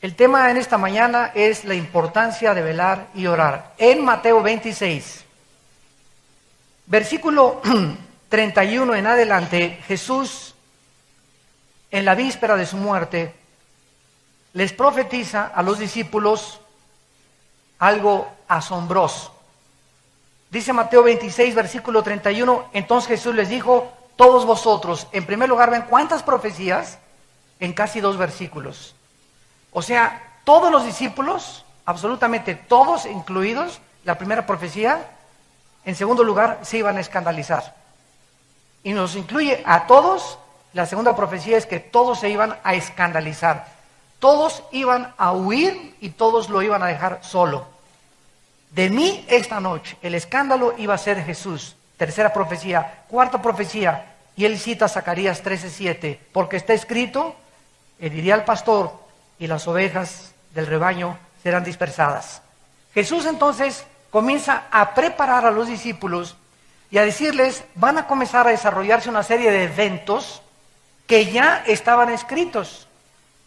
El tema en esta mañana es la importancia de velar y orar. En Mateo 26, versículo 31 en adelante, Jesús, en la víspera de su muerte, les profetiza a los discípulos algo asombroso. Dice Mateo 26, versículo 31, entonces Jesús les dijo, todos vosotros, en primer lugar, ¿ven cuántas profecías? En casi 2 versículos. O sea, todos los discípulos, absolutamente todos incluidos, la primera profecía, en segundo lugar, se iban a escandalizar. Y nos incluye a todos, la segunda profecía es que todos se iban a escandalizar. Todos iban a huir y todos lo iban a dejar solo. De mí esta noche, el escándalo iba a ser Jesús. Tercera profecía. Cuarta profecía, y él cita Zacarías 13:7, porque está escrito, heriré al pastor y las ovejas del rebaño serán dispersadas. Jesús entonces comienza a preparar a los discípulos y a decirles, van a comenzar a desarrollarse una serie de eventos que ya estaban escritos,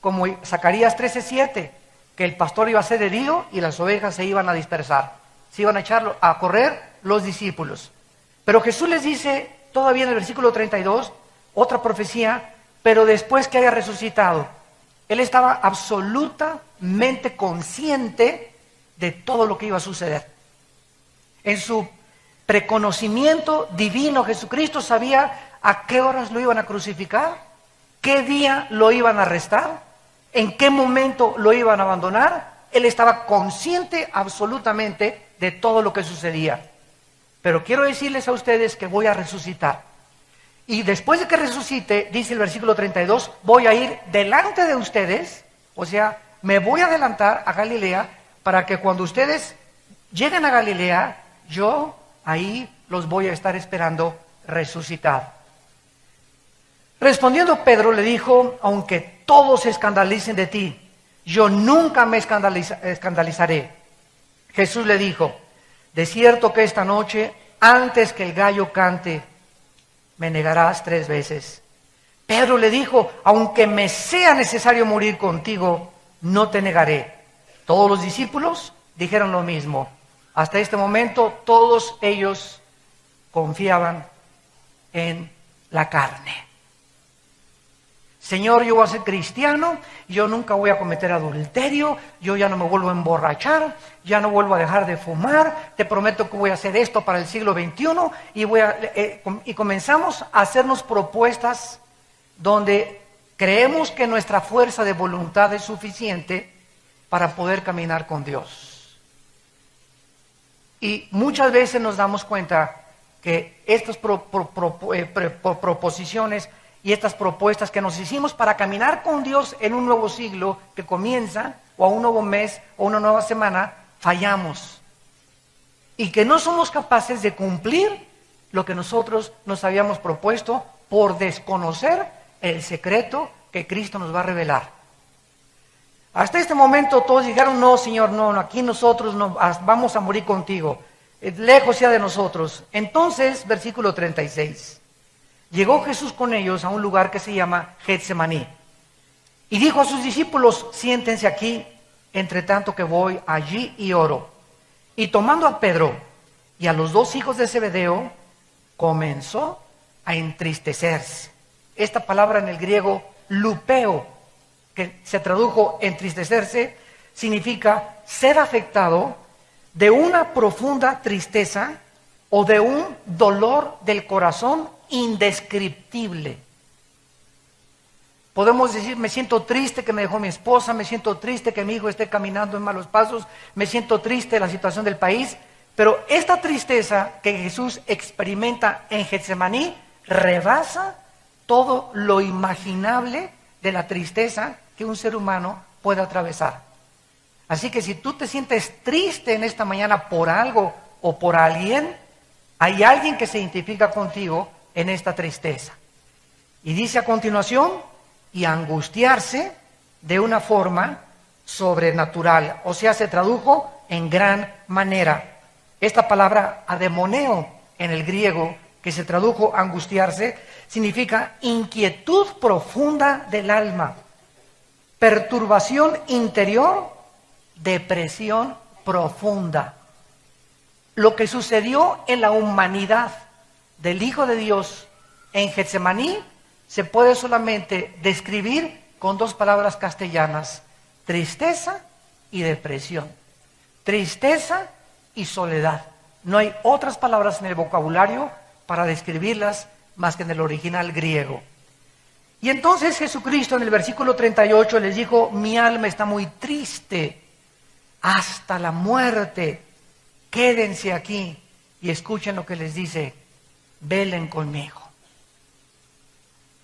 como Zacarías 13:7, que el pastor iba a ser herido y las ovejas se iban a dispersar, se iban a echar a correr los discípulos. Pero Jesús les dice, todavía en el versículo 32, otra profecía, pero después que haya resucitado. Él estaba absolutamente consciente de todo lo que iba a suceder. En su preconocimiento divino, Jesucristo sabía a qué horas lo iban a crucificar, qué día lo iban a arrestar, en qué momento lo iban a abandonar. Él estaba consciente absolutamente de todo lo que sucedía. Pero quiero decirles a ustedes que voy a resucitar. Y después de que resucite, dice el versículo 32, voy a ir delante de ustedes, o sea, me voy a adelantar a Galilea para que cuando ustedes lleguen a Galilea, yo ahí los voy a estar esperando resucitar. Respondiendo Pedro le dijo, aunque todos se escandalicen de ti, yo nunca me escandalizaré. Jesús le dijo, de cierto que esta noche, antes que el gallo cante, me negarás 3 veces. Pedro le dijo, aunque me sea necesario morir contigo, no te negaré. Todos los discípulos dijeron lo mismo. Hasta este momento todos ellos confiaban en la carne. Señor, yo voy a ser cristiano, yo nunca voy a cometer adulterio, yo ya no me vuelvo a emborrachar, ya no vuelvo a dejar de fumar, te prometo que voy a hacer esto para el siglo XXI y comenzamos a hacernos propuestas donde creemos que nuestra fuerza de voluntad es suficiente para poder caminar con Dios. Y muchas veces nos damos cuenta que estas proposiciones y estas propuestas que nos hicimos para caminar con Dios en un nuevo siglo que comienza, o a un nuevo mes, o una nueva semana, fallamos. Y que no somos capaces de cumplir lo que nosotros nos habíamos propuesto por desconocer el secreto que Cristo nos va a revelar. Hasta este momento todos dijeron, no, Señor, no, aquí nosotros no, vamos a morir contigo. Lejos sea de nosotros. Entonces, versículo 36. Llegó Jesús con ellos a un lugar que se llama Getsemaní. Y dijo a sus discípulos, siéntense aquí, entre tanto que voy allí y oro. Y tomando a Pedro y a los 2 hijos de Zebedeo, comenzó a entristecerse. Esta palabra en el griego, lupeo, que se tradujo entristecerse, significa ser afectado de una profunda tristeza o de un dolor del corazón indescriptible. Podemos decir, me siento triste que me dejó mi esposa, me siento triste que mi hijo esté caminando en malos pasos, me siento triste de la situación del país, pero esta tristeza que Jesús experimenta en Getsemaní rebasa todo lo imaginable de la tristeza que un ser humano puede atravesar. Así que si tú te sientes triste en esta mañana por algo o por alguien, hay alguien que se identifica contigo en esta tristeza. Y dice a continuación, y angustiarse de una forma sobrenatural. O sea, se tradujo en gran manera. Esta palabra ademoneo en el griego, que se tradujo angustiarse, significa inquietud profunda del alma. perturbación interior, depresión profunda. Lo que sucedió en la humanidad del Hijo de Dios en Getsemaní se puede solamente describir con dos palabras castellanas: tristeza y depresión. Tristeza y soledad. No hay otras palabras en el vocabulario para describirlas más que en el original griego. Y entonces Jesucristo en el versículo 38 les dijo: mi alma está muy triste hasta la muerte, quédense aquí y escuchen lo que les dice: velen conmigo.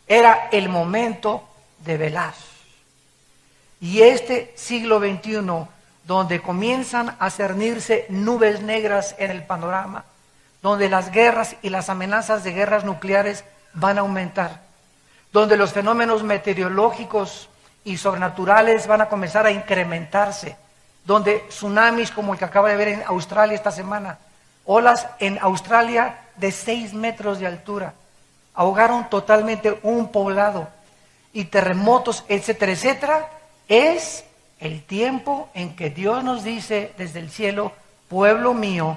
Era el momento de velar. Y este siglo XXI, donde comienzan a cernirse nubes negras en el panorama, donde las guerras y las amenazas de guerras nucleares van a aumentar, donde los fenómenos meteorológicos y sobrenaturales van a comenzar a incrementarse, donde tsunamis como el que acaba de ver en Australia esta semana, olas en Australia de 6 metros de altura, ahogaron totalmente un poblado, y terremotos, etcétera, etcétera. Es el tiempo en que Dios nos dice desde el cielo: pueblo mío,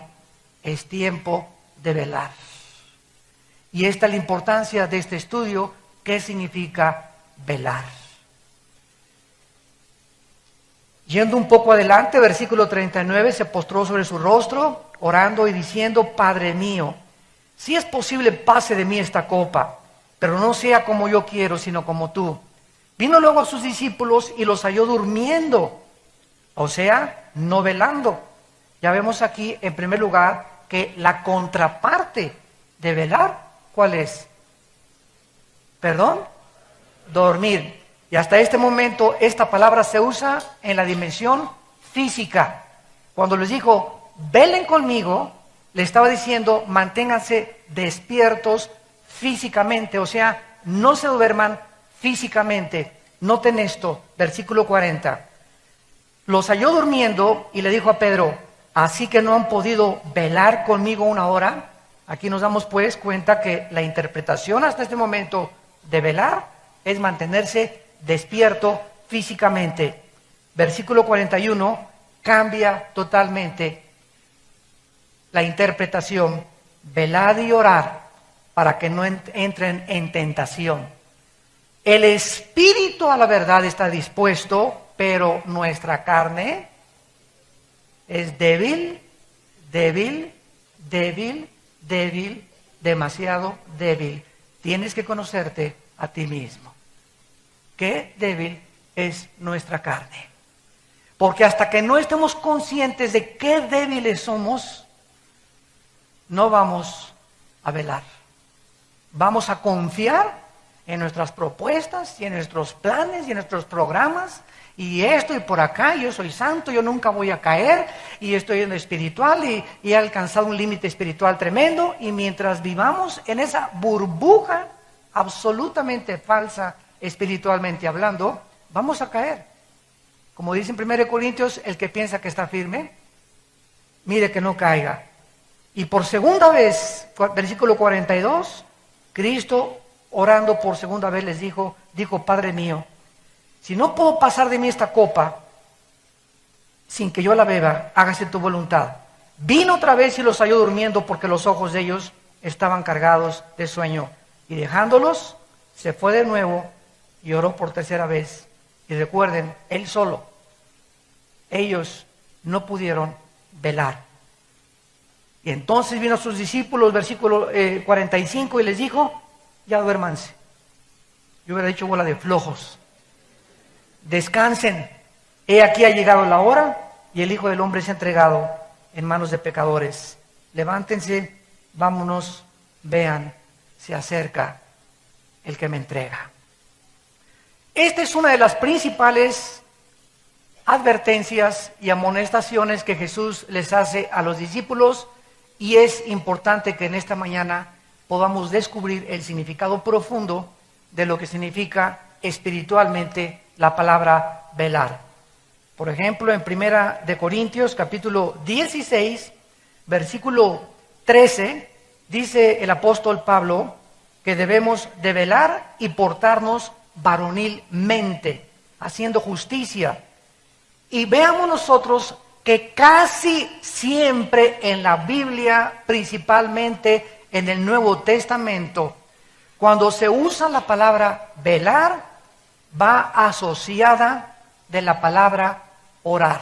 es tiempo de velar. Y esta es la importancia de este estudio. ¿Qué significa velar? Yendo un poco adelante, versículo 39, se postró sobre su rostro, orando y diciendo: Padre mío, si es posible, pase de mí esta copa, pero no sea como yo quiero, sino como tú. Vino luego a sus discípulos y los halló durmiendo, o sea, no velando. Ya vemos aquí, en primer lugar, que la contraparte de velar, ¿cuál es? ¿Perdón? Dormir. Y hasta este momento esta palabra se usa en la dimensión física. Cuando les dijo: velen conmigo, le estaba diciendo: manténganse despiertos físicamente, o sea, no se duerman físicamente. Noten esto, versículo 40. Los halló durmiendo y le dijo a Pedro: ¿así que no han podido velar conmigo una hora? Aquí nos damos pues cuenta que la interpretación hasta este momento de velar es mantenerse despierto físicamente. Versículo 41 cambia totalmente la interpretación: velad y orar para que no entren en tentación. El espíritu a la verdad está dispuesto, pero nuestra carne es débil, débil, débil, débil, demasiado débil. Tienes que conocerte a ti mismo. Qué débil es nuestra carne. Porque hasta que no estemos conscientes de qué débiles somos, no vamos a velar. Vamos a confiar en nuestras propuestas y en nuestros planes y en nuestros programas, y esto y por acá: yo soy santo, yo nunca voy a caer, y estoy en lo espiritual y he alcanzado un límite espiritual tremendo. Y mientras vivamos en esa burbuja absolutamente falsa espiritualmente hablando, vamos a caer. Como dice en 1 Corintios, el que piensa que está firme, mire que no caiga. Y por segunda vez, versículo 42, Cristo, orando por segunda vez, les dijo: Padre mío, si no puedo pasar de mí esta copa sin que yo la beba, hágase tu voluntad. Vino otra vez y los halló durmiendo, porque los ojos de ellos estaban cargados de sueño. Y dejándolos, se fue de nuevo y oró por tercera vez. Y recuerden, él solo. Ellos no pudieron velar. Y entonces vino a sus discípulos, versículo 45, y les dijo: ya duérmanse. Yo hubiera dicho: bola de flojos. Descansen. He aquí ha llegado la hora y el Hijo del Hombre se ha entregado en manos de pecadores. Levántense, vámonos, vean, se acerca el que me entrega. Esta es una de las principales advertencias y amonestaciones que Jesús les hace a los discípulos, y es importante que en esta mañana podamos descubrir el significado profundo de lo que significa espiritualmente la palabra velar. Por ejemplo, en 1 Corintios capítulo 16, versículo 13, dice el apóstol Pablo que debemos de velar y portarnos varonilmente. haciendo justicia. Y veamos nosotros que casi siempre en la Biblia, principalmente en el Nuevo Testamento, cuando se usa la palabra velar, va asociada de la palabra orar.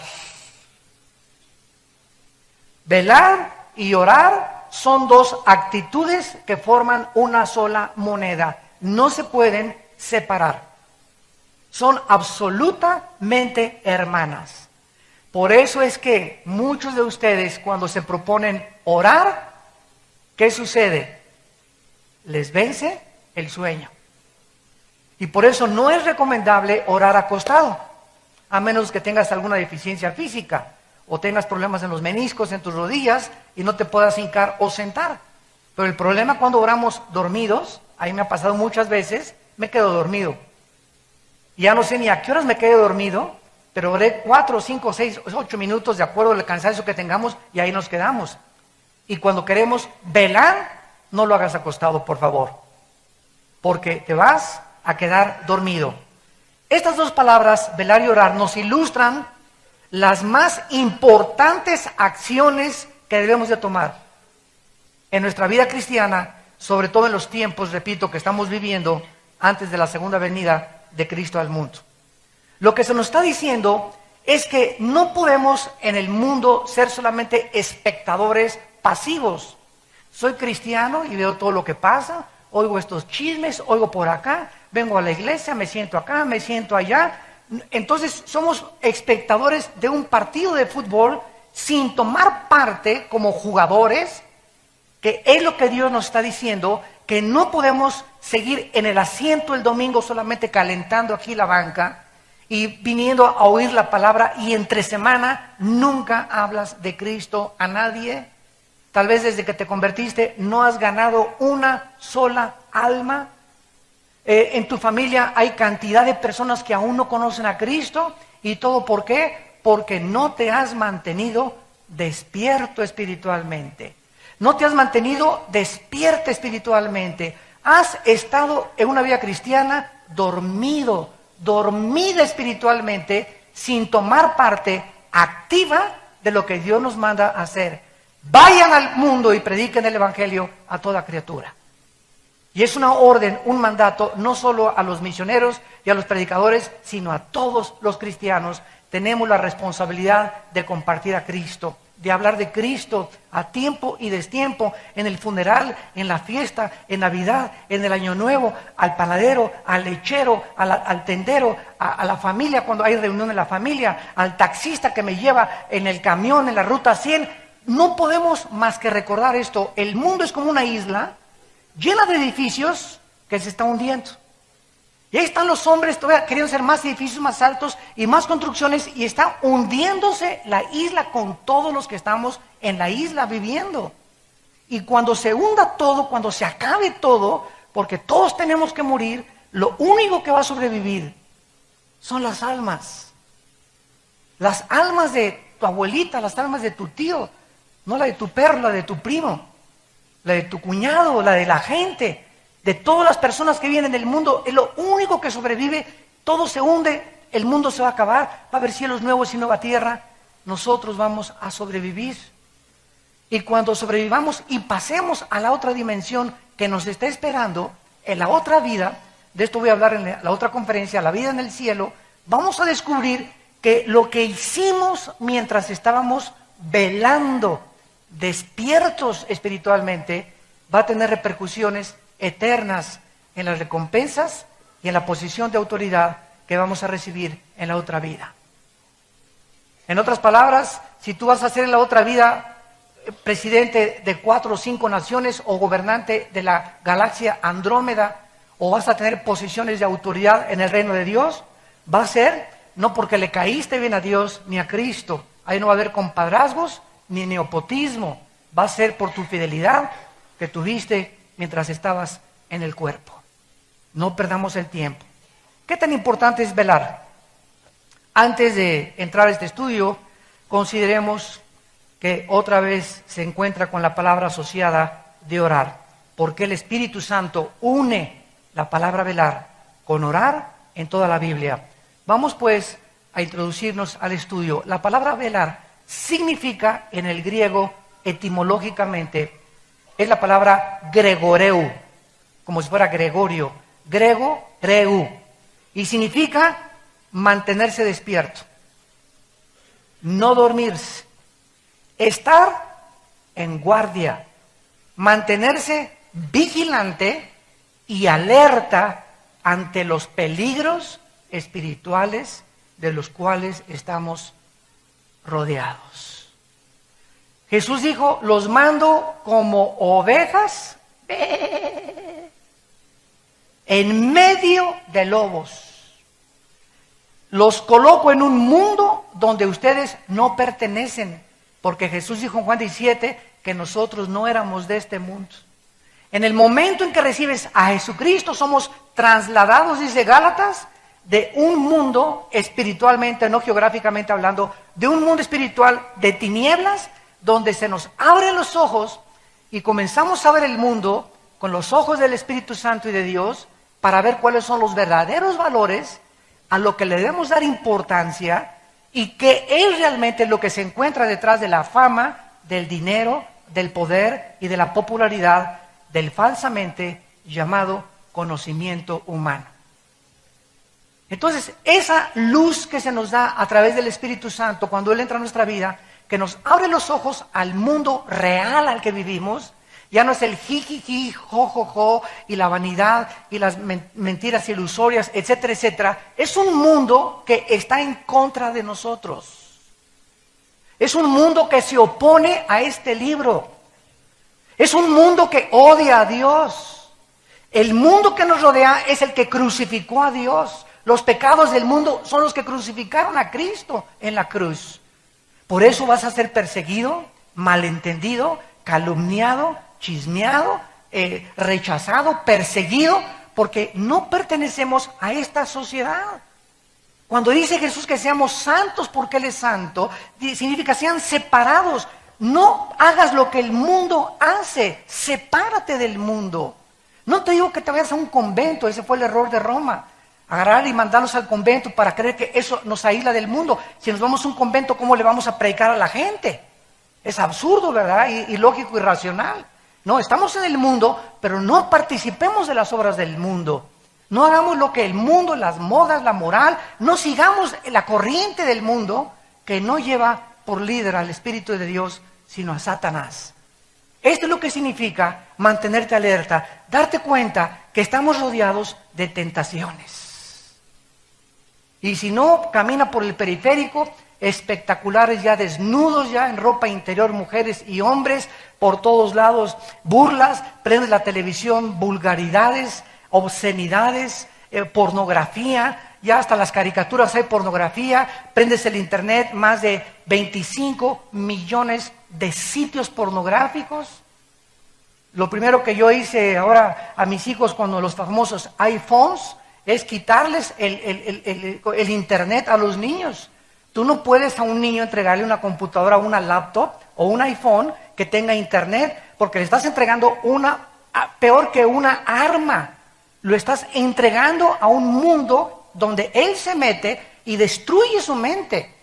Velar y orar son dos actitudes que forman una sola moneda. No se pueden separar. Son absolutamente hermanas. Por eso es que muchos de ustedes, cuando se proponen orar, ¿qué sucede? Les vence el sueño. Y por eso no es recomendable orar acostado, a menos que tengas alguna deficiencia física o tengas problemas en los meniscos, en tus rodillas y no te puedas hincar o sentar. Pero el problema cuando oramos dormidos, ahí me ha pasado muchas veces, me quedo dormido. Y ya no sé ni a qué horas me quedé dormido, pero oré 4, 5, 6, 8 minutos de acuerdo al cansancio que tengamos y ahí nos quedamos. Y cuando queremos velar, no lo hagas acostado, por favor, porque te vas a quedar dormido. Estas dos palabras, velar y orar, nos ilustran las más importantes acciones que debemos de tomar en nuestra vida cristiana, sobre todo en los tiempos, repito, que estamos viviendo antes de la segunda venida de Cristo al mundo. Lo que se nos está diciendo es que no podemos en el mundo ser solamente espectadores pasivos. Soy cristiano y veo todo lo que pasa, oigo estos chismes, oigo por acá, vengo a la iglesia, me siento acá, me siento allá. Entonces somos espectadores de un partido de fútbol sin tomar parte como jugadores, que es lo que Dios nos está diciendo, que no podemos seguir en el asiento el domingo solamente calentando aquí la banca y viniendo a oír la palabra y entre semana nunca hablas de Cristo a nadie. Tal vez desde que te convertiste no has ganado una sola alma. En tu familia hay cantidad de personas que aún no conocen a Cristo. ¿Y todo por qué? Porque no te has mantenido despierto espiritualmente. No te has mantenido despierta espiritualmente. Has estado en una vida cristiana dormida espiritualmente, sin tomar parte activa de lo que Dios nos manda a hacer. Vayan al mundo y prediquen el Evangelio a toda criatura. Y es una orden, un mandato, no solo a los misioneros y a los predicadores, sino a todos los cristianos. Tenemos la responsabilidad de compartir a Cristo, de hablar de Cristo a tiempo y destiempo, en el funeral, en la fiesta, en Navidad, en el Año Nuevo, al panadero, al lechero, al tendero, a la familia cuando hay reunión en la familia, al taxista que me lleva en el camión, en la ruta 100. No podemos más que recordar esto. El mundo es como una isla llena de edificios que se está hundiendo. Y ahí están los hombres todavía queriendo hacer más edificios más altos y más construcciones, y está hundiéndose la isla con todos los que estamos en la isla viviendo. Y cuando se hunda todo, cuando se acabe todo, porque todos tenemos que morir, lo único que va a sobrevivir son las almas. Las almas de tu abuelita, las almas de tu tío, no la de tu perro, la de tu primo, la de tu cuñado, la de la gente, de todas las personas que vienen del mundo. Es lo único que sobrevive. Todo se hunde, el mundo se va a acabar, va a haber cielos nuevos y nueva tierra. Nosotros vamos a sobrevivir. Y cuando sobrevivamos y pasemos a la otra dimensión que nos está esperando, en la otra vida, de esto voy a hablar en la otra conferencia, la vida en el cielo, vamos a descubrir que lo que hicimos mientras estábamos velando, despiertos espiritualmente, va a tener repercusiones eternas en las recompensas y en la posición de autoridad que vamos a recibir en la otra vida. En otras palabras, si tú vas a ser en la otra vida presidente de 4 o 5 naciones o gobernante de la galaxia Andrómeda, o vas a tener posiciones de autoridad en el reino de Dios, va a ser no porque le caíste bien a Dios ni a Cristo. Ahí no va a haber compadrazgos ni nepotismo. Va a ser por tu fidelidad que tuviste mientras estabas en el cuerpo. No perdamos el tiempo. ¿Qué tan importante es velar? Antes de entrar a este estudio, consideremos que otra vez se encuentra con la palabra asociada de orar, porque el Espíritu Santo une la palabra velar con orar en toda la Biblia. Vamos pues a introducirnos al estudio. La palabra velar significa en el griego etimológicamente, es la palabra gregoreu, como si fuera Gregorio, grego, reu, y significa mantenerse despierto, no dormirse, estar en guardia, mantenerse vigilante y alerta ante los peligros espirituales de los cuales estamos rodeados. Jesús dijo, los mando como ovejas en medio de lobos. Los coloco en un mundo donde ustedes no pertenecen, porque Jesús dijo en Juan 17 que nosotros no éramos de este mundo. En el momento en que recibes a Jesucristo, somos trasladados, dice Gálatas, de un mundo espiritualmente, no geográficamente hablando, de un mundo espiritual de tinieblas, donde se nos abren los ojos y comenzamos a ver el mundo con los ojos del Espíritu Santo y de Dios, para ver cuáles son los verdaderos valores a lo que le debemos dar importancia y qué es realmente lo que se encuentra detrás de la fama, del dinero, del poder y de la popularidad del falsamente llamado conocimiento humano. Entonces, esa luz que se nos da a través del Espíritu Santo cuando Él entra a nuestra vida, que nos abre los ojos al mundo real al que vivimos, ya no es el jijiji, jojojo, y la vanidad, y las mentiras ilusorias, etcétera, etcétera. Es un mundo que está en contra de nosotros. Es un mundo que se opone a este libro. Es un mundo que odia a Dios. El mundo que nos rodea es el que crucificó a Dios. Los pecados del mundo son los que crucificaron a Cristo en la cruz. Por eso vas a ser perseguido, malentendido, calumniado, chismeado, rechazado, perseguido, porque no pertenecemos a esta sociedad. Cuando dice Jesús que seamos santos porque Él es santo, significa sean separados. No hagas lo que el mundo hace, sepárate del mundo. No te digo que te vayas a un convento, ese fue el error de Roma. Agarrar y mandarlos al convento para creer que eso nos aísla del mundo. Si nos vamos a un convento, ¿cómo le vamos a predicar a la gente? Es absurdo, ¿verdad? Y lógico y racional. No, estamos en el mundo, pero no participemos de las obras del mundo. No hagamos lo que el mundo, las modas, la moral, no sigamos la corriente del mundo que no lleva por líder al Espíritu de Dios, sino a Satanás. Esto es lo que significa mantenerte alerta, darte cuenta que estamos rodeados de tentaciones. Y si no, camina por el periférico, espectaculares ya desnudos, ya en ropa interior, mujeres y hombres, por todos lados, burlas, prendes la televisión, vulgaridades, obscenidades, pornografía, ya hasta las caricaturas hay pornografía, prendes el internet, más de 25 millones de sitios pornográficos. Lo primero que yo hice ahora a mis hijos con los famosos iPhones es quitarles el internet a los niños. Tú no puedes a un niño entregarle una computadora, una laptop o un iPhone que tenga internet, porque le estás entregando peor que una arma. Lo estás entregando a un mundo donde él se mete y destruye su mente.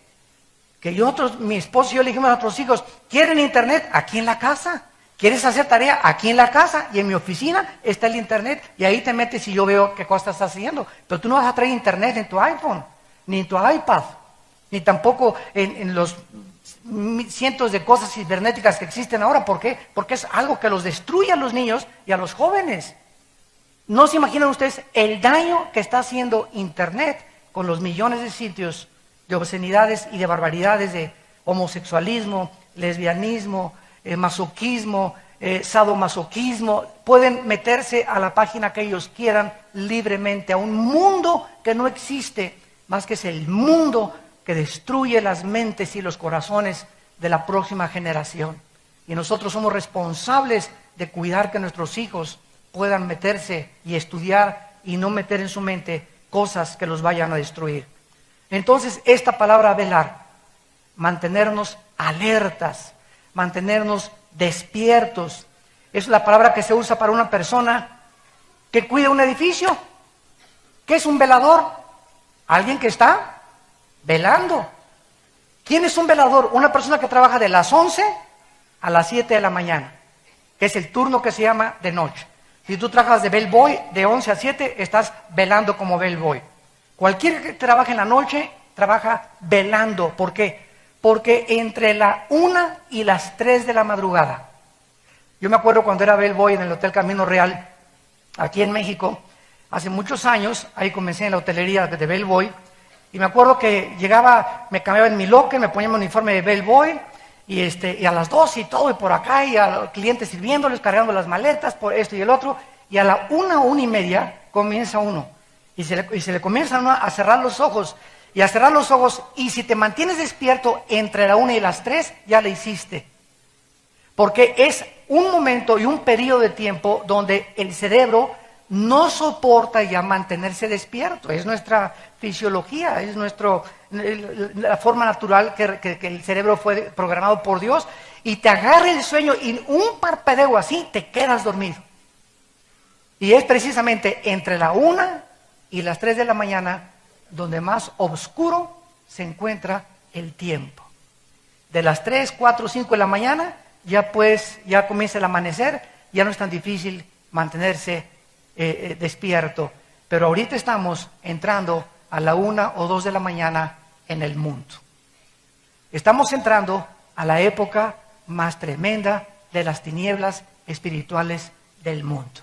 Que mi esposo y yo le dijimos a nuestros hijos, ¿quieren internet? Aquí en la casa. ¿Quieres hacer tarea? Aquí en la casa y en mi oficina está el internet. Y ahí te metes y yo veo qué cosa estás haciendo. Pero tú no vas a traer internet en tu iPhone, ni en tu iPad, ni tampoco en los cientos de cosas cibernéticas que existen ahora. ¿Por qué? Porque es algo que los destruye a los niños y a los jóvenes. No se imaginan ustedes el daño que está haciendo internet con los millones de sitios de obscenidades y de barbaridades, de homosexualismo, lesbianismo, masoquismo, sadomasoquismo. Pueden meterse a la página que ellos quieran libremente, a un mundo que no existe, más que es el mundo que destruye las mentes y los corazones de la próxima generación. Y nosotros somos responsables de cuidar que nuestros hijos puedan meterse y estudiar y no meter en su mente cosas que los vayan a destruir. Entonces, esta palabra velar, mantenernos alertas, mantenernos despiertos, es la palabra que se usa para una persona que cuida un edificio. ¿Qué es un velador? Alguien que está velando. ¿Quién es un velador? Una persona que trabaja de las 11 a las 7 de la mañana, que es el turno que se llama de noche. Si tú trabajas de bellboy de 11 a 7, estás velando como bellboy. Cualquiera que trabaje en la noche, trabaja velando. ¿Por qué? Porque entre la 1 y las 3 de la madrugada, yo me acuerdo cuando era bellboy en el Hotel Camino Real, aquí en México, hace muchos años, ahí comencé en la hotelería de bellboy, y me acuerdo que llegaba, me cambiaba en mi locker, me ponía mi uniforme de bellboy, y a las 12 y todo, y por acá, y a los clientes sirviéndoles, cargando las maletas, por esto y el otro, y a la 1:30 comienza uno, y se le comienzan a cerrar los ojos, y si te mantienes despierto entre la 1 y las 3, ya le hiciste. Porque es un momento y un periodo de tiempo donde el cerebro no soporta ya mantenerse despierto. Es nuestra fisiología, es la forma natural que el cerebro fue programado por Dios, y te agarra el sueño y un parpadeo así te quedas dormido. Y es precisamente entre la 1 y las 3 de la mañana donde más oscuro se encuentra el tiempo. De las 3, 4, 5 de la mañana ya comienza el amanecer, ya no es tan difícil mantenerse despierto. Pero ahorita estamos entrando a la 1 o 2 de la mañana en el mundo. Estamos entrando a la época más tremenda de las tinieblas espirituales del mundo.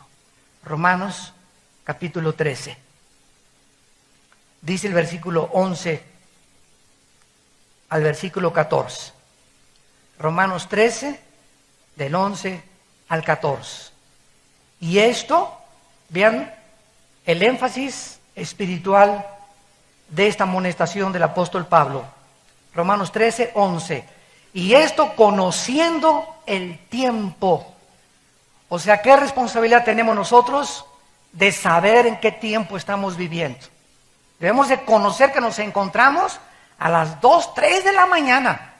Romanos capítulo 13. Dice el versículo 11 al versículo 14. Romanos 13, del 11 al 14. Y esto, vean el énfasis espiritual de esta amonestación del apóstol Pablo. Romanos 13, 11. Y esto conociendo el tiempo. O sea, ¿qué responsabilidad tenemos nosotros de saber en qué tiempo estamos viviendo? Debemos de conocer que nos encontramos a las 2, 3 de la mañana.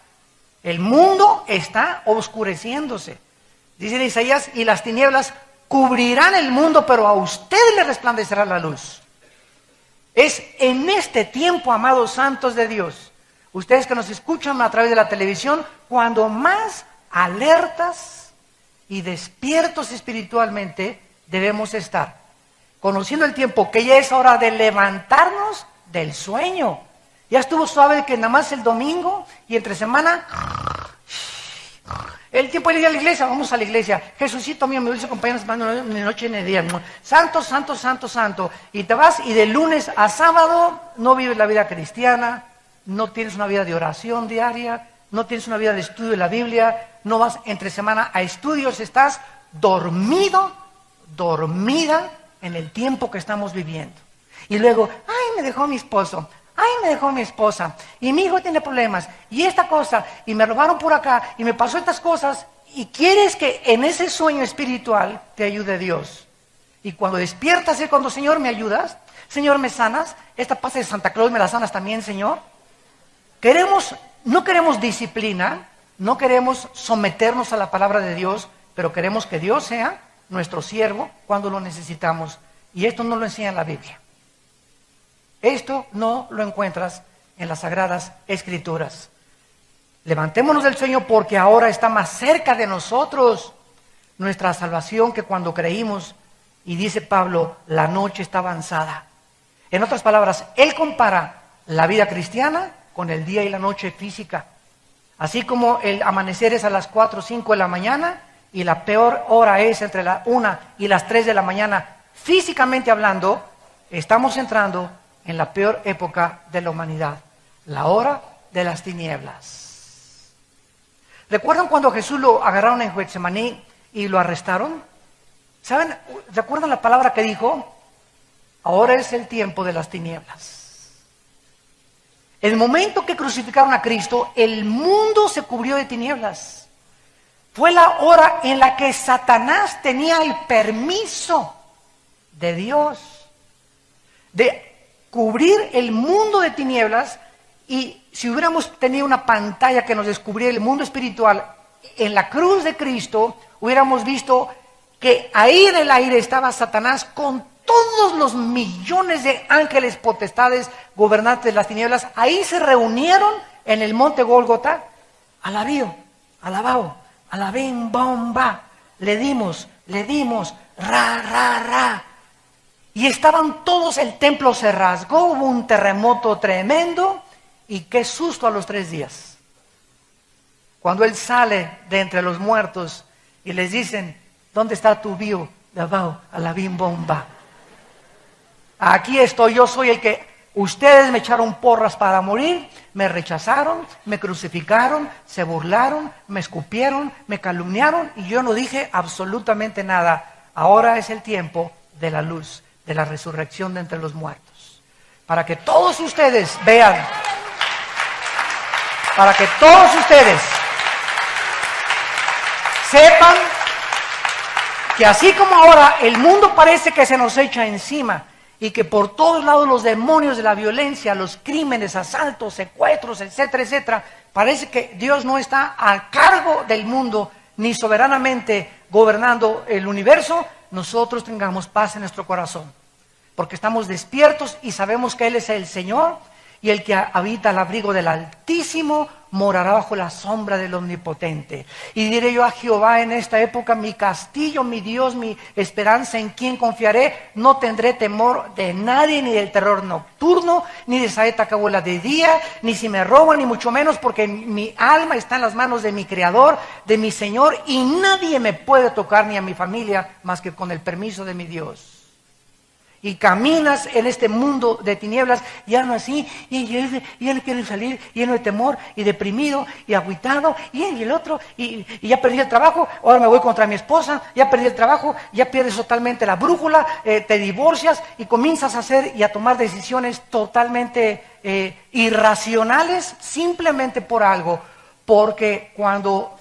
El mundo está oscureciéndose. Dice Isaías, y las tinieblas cubrirán el mundo, pero a ustedes les resplandecerá la luz. Es en este tiempo, amados santos de Dios, ustedes que nos escuchan a través de la televisión, cuando más alertas y despiertos espiritualmente debemos estar. Conociendo el tiempo, que ya es hora de levantarnos del sueño. Ya estuvo suave que nada más el domingo y entre semana, el tiempo de ir a la iglesia, vamos a la iglesia. Jesucito mío, me dulce compañero, ni noche ni día. Santo, santo, santo, santo. Y te vas y de lunes a sábado no vives la vida cristiana, no tienes una vida de oración diaria, no tienes una vida de estudio de la Biblia, no vas entre semana a estudios, estás dormido, dormida en el tiempo que estamos viviendo. Y luego, ay, me dejó mi esposo, ay, me dejó mi esposa, y mi hijo tiene problemas, y esta cosa, y me robaron por acá, y me pasó estas cosas, y quieres que en ese sueño espiritual te ayude Dios. Y cuando despiertas es cuando, Señor, ¿me ayudas? Señor, ¿me sanas? Esta pasa de Santa Claus, ¿me la sanas también, Señor? No queremos disciplina, no queremos someternos a la palabra de Dios, pero queremos que Dios sea nuestro siervo cuando lo necesitamos. Y esto no lo enseña la Biblia. Esto no lo encuentras en las Sagradas Escrituras. Levantémonos del sueño porque ahora está más cerca de nosotros nuestra salvación que cuando creímos. Y dice Pablo, la noche está avanzada. En otras palabras, él compara la vida cristiana con el día y la noche física. Así como el amanecer es a las 4 o 5 de la mañana y la peor hora es entre la 1 y las 3 de la mañana, físicamente hablando, estamos entrando en la peor época de la humanidad, la hora de las tinieblas. ¿Recuerdan cuando Jesús lo agarraron en Getsemaní y lo arrestaron? ¿Saben? ¿Recuerdan la palabra que dijo? Ahora es el tiempo de las tinieblas. El momento que crucificaron a Cristo, el mundo se cubrió de tinieblas. Fue la hora en la que Satanás tenía el permiso de Dios de cubrir el mundo de tinieblas, y si hubiéramos tenido una pantalla que nos descubriera el mundo espiritual, en la cruz de Cristo hubiéramos visto que ahí en el aire estaba Satanás con todos los millones de ángeles, potestades, gobernantes de las tinieblas, ahí se reunieron en el monte Gólgota. Alabío, alabao, alabim, bomba. Le dimos, ra, ra, ra. Y estaban todos, el templo se rasgó, hubo un terremoto tremendo. Y qué susto a los 3 días. Cuando Él sale de entre los muertos y les dicen, ¿dónde está tu bio? Alabao, alabim, bomba. Aquí estoy, yo soy el que ustedes me echaron porras para morir, me rechazaron, me crucificaron, se burlaron, me escupieron, me calumniaron y yo no dije absolutamente nada. Ahora es el tiempo de la luz, de la resurrección de entre los muertos. Para que todos ustedes vean, para que todos ustedes sepan que así como ahora el mundo parece que se nos echa encima, y que por todos lados los demonios de la violencia, los crímenes, asaltos, secuestros, etcétera, etcétera, parece que Dios no está a cargo del mundo, ni soberanamente gobernando el universo, nosotros tengamos paz en nuestro corazón. Porque estamos despiertos y sabemos que Él es el Señor, y el que habita al abrigo del Altísimo morará bajo la sombra del Omnipotente. Y diré yo a Jehová en esta época, mi castillo, mi Dios, mi esperanza, en quien confiaré. No tendré temor de nadie, ni del terror nocturno, ni de saeta que vuela de día, ni si me roban, ni mucho menos, porque mi alma está en las manos de mi Creador, de mi Señor, y nadie me puede tocar, ni a mi familia, más que con el permiso de mi Dios. Y caminas en este mundo de tinieblas, ya no así, y ya no quiero salir, lleno de temor, y deprimido, y agüitado, y el otro, y ya perdí el trabajo, ahora me voy contra mi esposa, ya perdí el trabajo, ya pierdes totalmente la brújula, te divorcias, y comienzas a hacer y a tomar decisiones totalmente irracionales, simplemente por algo, porque cuando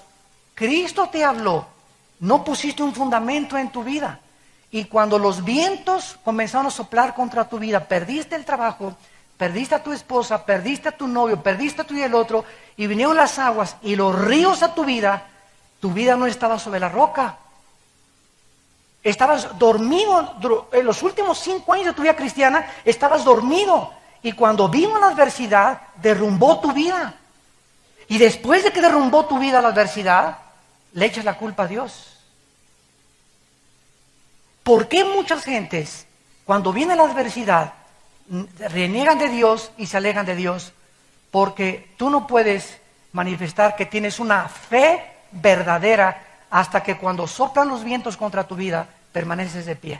Cristo te habló, no pusiste un fundamento en tu vida. Y cuando los vientos comenzaron a soplar contra tu vida, perdiste el trabajo, perdiste a tu esposa, perdiste a tu novio, perdiste a tú y el otro, y vinieron las aguas y los ríos a tu vida no estaba sobre la roca. Estabas dormido, en los últimos 5 años de tu vida cristiana, estabas dormido. Y cuando vino la adversidad, derrumbó tu vida. Y después de que derrumbó tu vida la adversidad, le echas la culpa a Dios. ¿Por qué muchas gentes, cuando viene la adversidad, reniegan de Dios y se alejan de Dios? Porque tú no puedes manifestar que tienes una fe verdadera hasta que cuando soplan los vientos contra tu vida, permaneces de pie.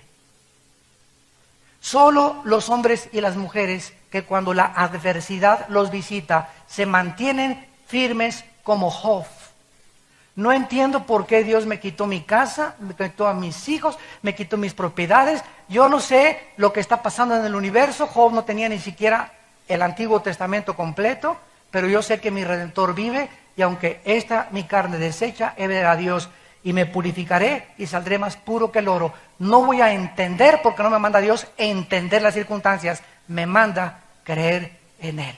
Solo los hombres y las mujeres que cuando la adversidad los visita, se mantienen firmes como Job. No entiendo por qué Dios me quitó mi casa, me quitó a mis hijos, me quitó mis propiedades. Yo no sé lo que está pasando en el universo. Job no tenía ni siquiera el Antiguo Testamento completo, pero yo sé que mi Redentor vive y aunque esta mi carne deshecha, he de ver a Dios y me purificaré y saldré más puro que el oro. No voy a entender, porque no me manda Dios entender las circunstancias, me manda creer en Él.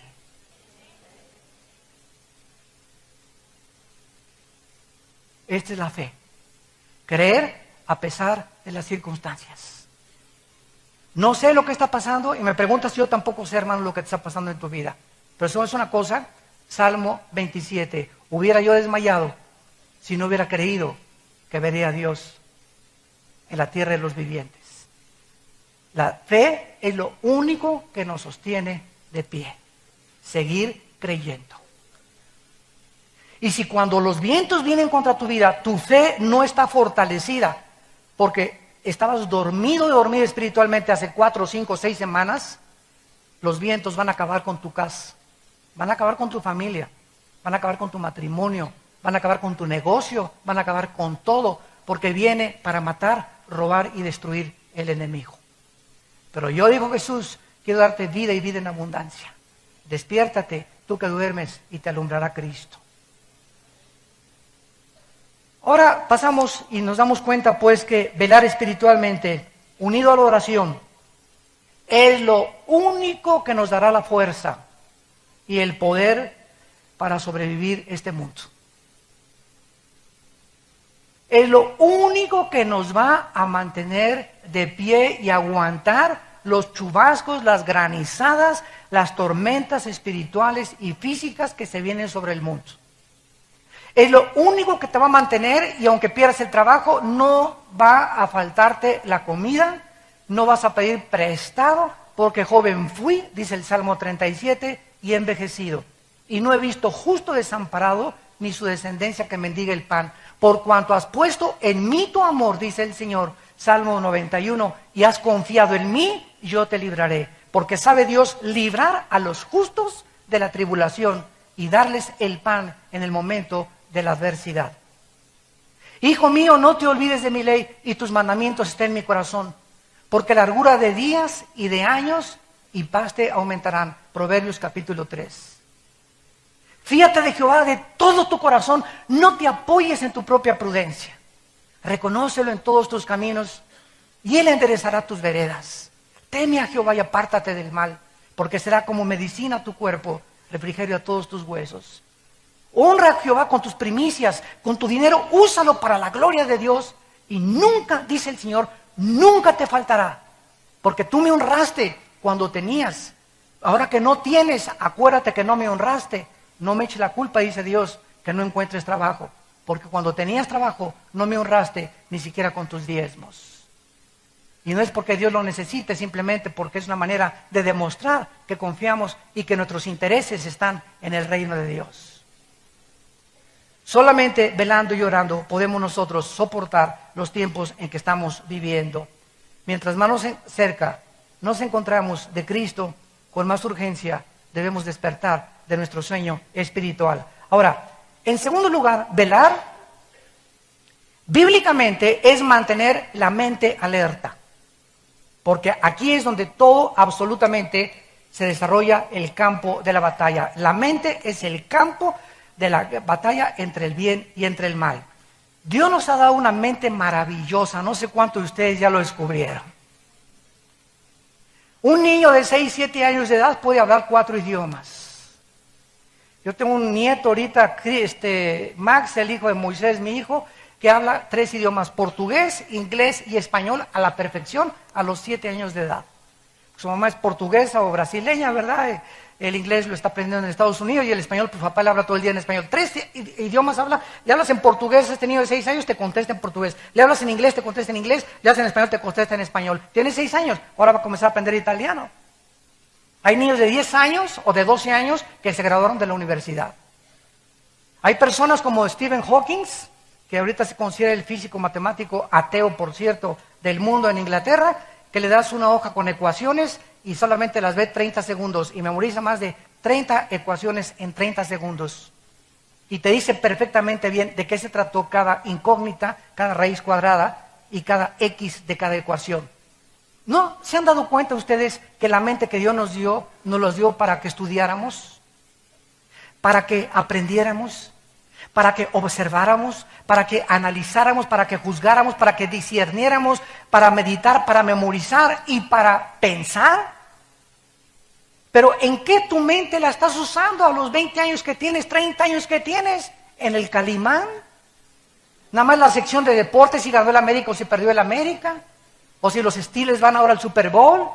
Esta es la fe. Creer a pesar de las circunstancias. No sé lo que está pasando y me preguntas, yo tampoco sé, hermano, lo que te está pasando en tu vida. Pero eso es una cosa, Salmo 27. Hubiera yo desmayado si no hubiera creído que vería a Dios en la tierra de los vivientes. La fe es lo único que nos sostiene de pie. Seguir creyendo. Y si cuando los vientos vienen contra tu vida, tu fe no está fortalecida, porque estabas dormido espiritualmente hace 4, 5, 6 semanas, los vientos van a acabar con tu casa, van a acabar con tu familia, van a acabar con tu matrimonio, van a acabar con tu negocio, van a acabar con todo, porque viene para matar, robar y destruir el enemigo. Pero yo digo, Jesús, quiero darte vida y vida en abundancia. Despiértate, tú que duermes, y te alumbrará Cristo. Ahora pasamos y nos damos cuenta pues que velar espiritualmente, unido a la oración, es lo único que nos dará la fuerza y el poder para sobrevivir este mundo. Es lo único que nos va a mantener de pie y aguantar los chubascos, las granizadas, las tormentas espirituales y físicas que se vienen sobre el mundo. Es lo único que te va a mantener, y aunque pierdas el trabajo, no va a faltarte la comida, no vas a pedir prestado, porque joven fui, dice el Salmo 37, y he envejecido. Y no he visto justo desamparado, ni su descendencia que mendigue el pan. Por cuanto has puesto en mí tu amor, dice el Señor, Salmo 91, y has confiado en mí, yo te libraré. Porque sabe Dios librar a los justos de la tribulación y darles el pan en el momento de la adversidad. Hijo mío, no te olvides de mi ley, y tus mandamientos estén en mi corazón, porque largura de días y de años y paz te aumentarán. Proverbios capítulo 3. Fíate de Jehová de todo tu corazón, no te apoyes en tu propia prudencia. Reconócelo en todos tus caminos y Él enderezará tus veredas. Teme a Jehová y apártate del mal, porque será como medicina a tu cuerpo, refrigerio a todos tus huesos. Honra a Jehová con tus primicias, con tu dinero, úsalo para la gloria de Dios, y nunca, dice el Señor, nunca te faltará, porque tú me honraste cuando tenías. Ahora que no tienes, acuérdate que no me honraste. No me eches la culpa, dice Dios, que no encuentres trabajo, porque cuando tenías trabajo no me honraste ni siquiera con tus diezmos. Y no es porque Dios lo necesite, simplemente porque es una manera de demostrar que confiamos y que nuestros intereses están en el reino de Dios. Solamente velando y orando podemos nosotros soportar los tiempos en que estamos viviendo. Mientras más cerca nos encontramos de Cristo, con más urgencia debemos despertar de nuestro sueño espiritual. Ahora, en segundo lugar, velar bíblicamente es mantener la mente alerta, porque aquí es donde todo absolutamente se desarrolla el campo de la batalla. La mente es el campo de la batalla entre el bien y entre el mal. Dios nos ha dado una mente maravillosa, no sé cuántos de ustedes ya lo descubrieron. Un niño de 6, 7 años de edad puede hablar 4 idiomas. Yo tengo un nieto ahorita, Max, el hijo de Moisés, mi hijo, que habla 3 idiomas, portugués, inglés y español a la perfección a los 7 años de edad. Su mamá es portuguesa o brasileña, ¿verdad? El inglés lo está aprendiendo en Estados Unidos y el español, pues papá le habla todo el día en español. 3 idiomas habla, le hablas en portugués, este niño de 6 años te contesta en portugués. Le hablas en inglés, te contesta en inglés, le hablas en español, te contesta en español. Tiene 6 años, ahora va a comenzar a aprender italiano. Hay niños de 10 años o de 12 años que se graduaron de la universidad. Hay personas como Stephen Hawking, que ahorita se considera el físico matemático ateo, por cierto, del mundo en Inglaterra, que le das una hoja con ecuaciones y solamente las ve 30 segundos y memoriza más de 30 ecuaciones en 30 segundos. Y te dice perfectamente bien de qué se trató cada incógnita, cada raíz cuadrada y cada x de cada ecuación. ¿No se han dado cuenta ustedes que la mente que Dios nos los dio para que estudiáramos, para que aprendiéramos, para que observáramos, para que analizáramos, para que juzgáramos, para que discerniéramos, para meditar, para memorizar y para pensar? Pero ¿en qué tu mente la estás usando a los 20 años que tienes, 30 años que tienes? ¿En el Calimán? ¿Nada más la sección de deportes, si ganó el América o si perdió el América? ¿O si los Steelers van ahora al Super Bowl?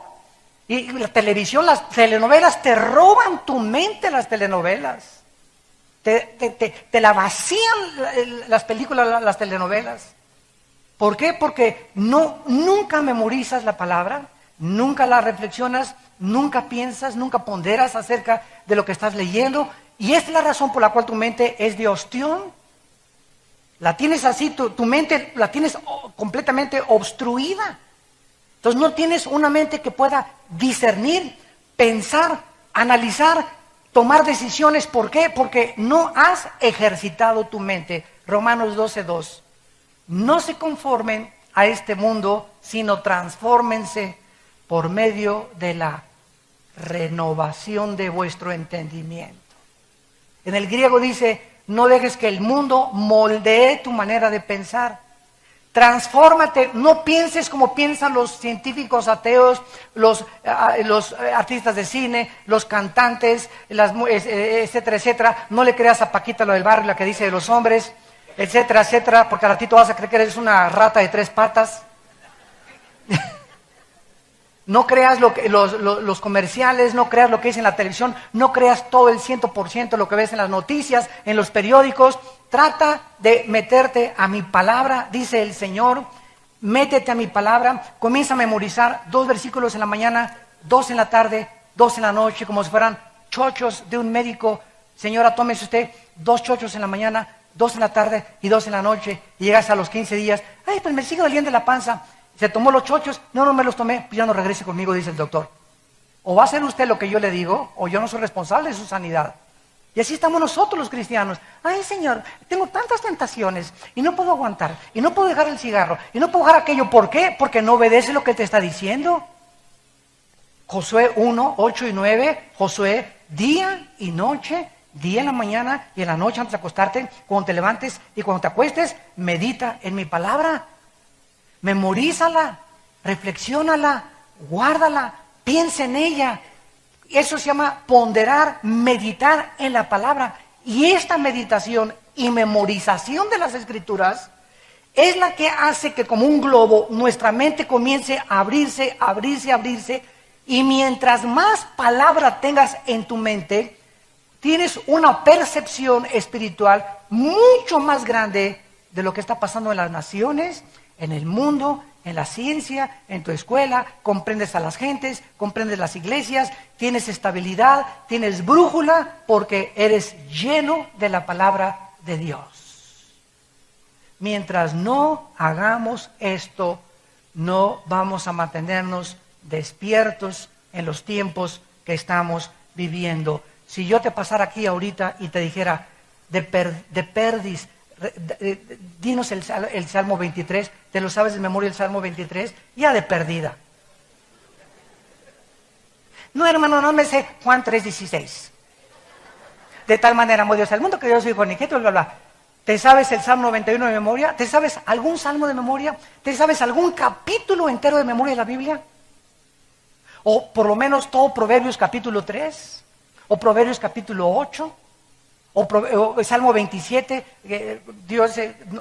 Y la televisión, las telenovelas, te roban tu mente las telenovelas. Te la vacían las películas, las telenovelas. ¿Por qué? Porque nunca memorizas la palabra, nunca la reflexionas, nunca piensas, nunca ponderas acerca de lo que estás leyendo. Y esta es la razón por la cual tu mente es de ostión. La tienes así, tu mente la tienes completamente obstruida. Entonces no tienes una mente que pueda discernir, pensar, analizar, tomar decisiones. ¿Por qué? Porque no has ejercitado tu mente. Romanos 12:2. No se conformen a este mundo, sino transfórmense por medio de la renovación de vuestro entendimiento. En el griego dice, no dejes que el mundo moldee tu manera de pensar. Transfórmate, no pienses como piensan los científicos ateos, los artistas de cine, los cantantes, etcétera, etcétera. No le creas a Paquita lo del barrio, la que dice de los hombres, etcétera, etcétera, porque al ratito vas a creer que eres una rata de 3 patas. No creas los comerciales, no creas lo que dice en la televisión, no creas todo el 100% lo que ves en las noticias, en los periódicos. Trata de meterte a mi palabra, dice el Señor. Métete a mi palabra, comienza a memorizar 2 versículos en la mañana, 2 en la tarde, 2 en la noche, como si fueran chochos de un médico. Señora, tómese usted 2 chochos en la mañana, 2 en la tarde y 2 en la noche. Y llegas a los 15 días, ay, pues me sigue doliendo la panza. Se tomó los chochos, no me los tomé, pues ya no regrese conmigo, dice el doctor. O va a hacer usted lo que yo le digo, o yo no soy responsable de su sanidad. Y así estamos nosotros los cristianos. Ay, Señor, tengo tantas tentaciones y no puedo aguantar, y no puedo dejar el cigarro, y no puedo dejar aquello. ¿Por qué? Porque no obedece lo que te está diciendo. Josué 1, 8 y 9, Josué, día y noche, día en la mañana y en la noche antes de acostarte, cuando te levantes y cuando te acuestes, medita en mi palabra. Memorízala, reflexiónala, guárdala, piensa en ella. Eso se llama ponderar, meditar en la palabra. Y esta meditación y memorización de las Escrituras es la que hace que, como un globo, nuestra mente comience a abrirse, abrirse, abrirse. Y mientras más palabra tengas en tu mente, tienes una percepción espiritual mucho más grande de lo que está pasando en las naciones, en el mundo, en la ciencia, en tu escuela. Comprendes a las gentes, comprendes las iglesias, tienes estabilidad, tienes brújula, porque eres lleno de la palabra de Dios. Mientras no hagamos esto, no vamos a mantenernos despiertos en los tiempos que estamos viviendo. Si yo te pasara aquí ahorita y te dijera, de perdis, dinos el Salmo 23, ¿te lo sabes de memoria el Salmo 23? Ya de perdida. No, hermano, no me sé Juan 3:16. De tal manera amó Dios al mundo que Dios dijo, ni qué, bla, bla, bla. ¿Te sabes el Salmo 91 de memoria? ¿Te sabes algún salmo de memoria? ¿Te sabes algún capítulo entero de memoria de la Biblia? O por lo menos todo Proverbios capítulo 3, o Proverbios capítulo 8, o Salmo 27, Dios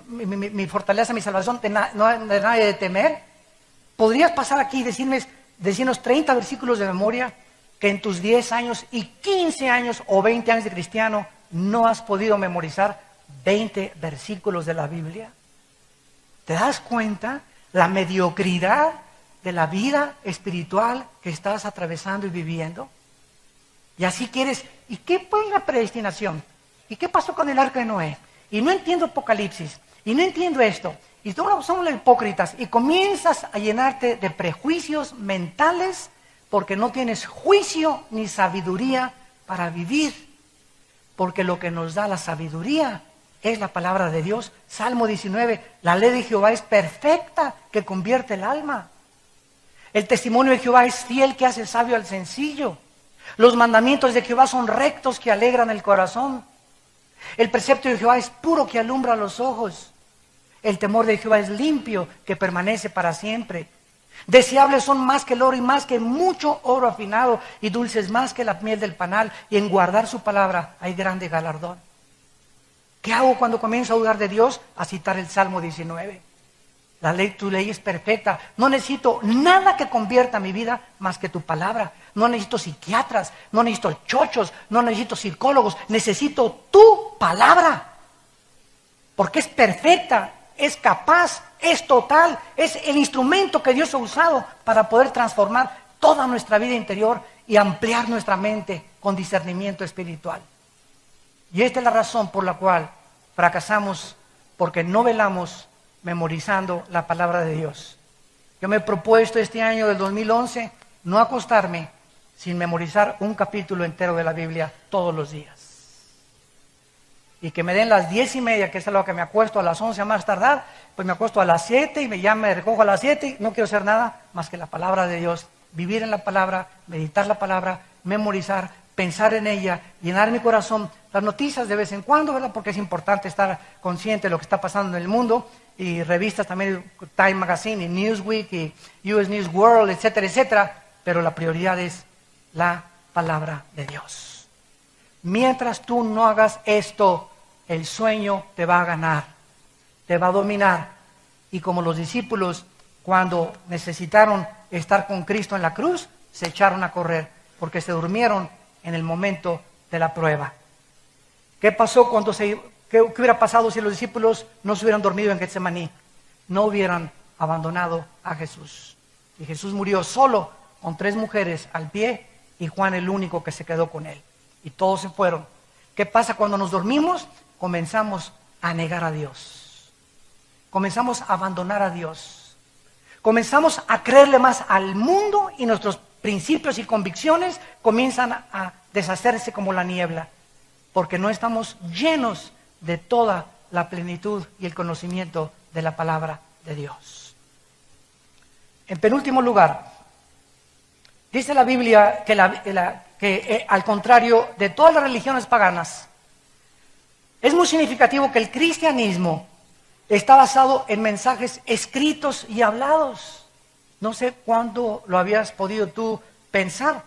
mi fortaleza, mi salvación, de nadie de temer. ¿Podrías pasar aquí y decirnos 30 versículos de memoria que en tus 10 años y 15 años o 20 años de cristiano no has podido memorizar 20 versículos de la Biblia? ¿Te das cuenta la mediocridad de la vida espiritual que estás atravesando y viviendo? Y así quieres, ¿y qué fue la predestinación? ¿Y qué pasó con el arca de Noé? Y no entiendo Apocalipsis, y no entiendo esto. Y todos somos los hipócritas, y comienzas a llenarte de prejuicios mentales porque no tienes juicio ni sabiduría para vivir. Porque lo que nos da la sabiduría es la palabra de Dios. Salmo 19, la ley de Jehová es perfecta, que convierte el alma. El testimonio de Jehová es fiel, que hace sabio al sencillo. Los mandamientos de Jehová son rectos, que alegran el corazón. El precepto de Jehová es puro, que alumbra los ojos. El temor de Jehová es limpio, que permanece para siempre. Deseables son más que el oro y más que mucho oro afinado, y dulces más que la miel del panal, y en guardar su palabra hay grande galardón. ¿Qué hago cuando comienzo a dudar de Dios? A citar el Salmo 19. Tu ley es perfecta. No necesito nada que convierta mi vida más que tu palabra. No necesito psiquiatras, no necesito chochos, no necesito psicólogos. Necesito tu palabra. Porque es perfecta, es capaz, es total. Es el instrumento que Dios ha usado para poder transformar toda nuestra vida interior y ampliar nuestra mente con discernimiento espiritual. Y esta es la razón por la cual fracasamos, porque no velamos memorizando la palabra de Dios. Yo me he propuesto este año del 2011 no acostarme sin memorizar un capítulo entero de la Biblia todos los días. Y que me den las 10:30, que es a lo que me acuesto, a las 11 a más tardar, pues me acuesto a las 7 y ya me recojo a las 7 y no quiero hacer nada más que la palabra de Dios. Vivir en la palabra, meditar la palabra, memorizar, pensar en ella, llenar mi corazón. Las noticias de vez en cuando, ¿verdad? Porque es importante estar consciente de lo que está pasando en el mundo. Y revistas también, Time Magazine y Newsweek y US News World, etcétera, etcétera. Pero la prioridad es la palabra de Dios. Mientras tú no hagas esto, el sueño te va a ganar, te va a dominar. Y como los discípulos, cuando necesitaron estar con Cristo en la cruz, se echaron a correr, porque se durmieron en el momento de la prueba. ¿Qué pasó qué hubiera pasado si los discípulos no se hubieran dormido en Getsemaní? No hubieran abandonado a Jesús. Y Jesús murió solo con 3 mujeres al pie y Juan el único que se quedó con él. Y todos se fueron. ¿Qué pasa cuando nos dormimos? Comenzamos a negar a Dios. Comenzamos a abandonar a Dios. Comenzamos a creerle más al mundo y nuestros principios y convicciones comienzan a deshacerse como la niebla, porque no estamos llenos de toda la plenitud y el conocimiento de la palabra de Dios. En penúltimo lugar, dice la Biblia que al contrario de todas las religiones paganas, es muy significativo que el cristianismo está basado en mensajes escritos y hablados. No sé cuándo lo habías podido tú pensar.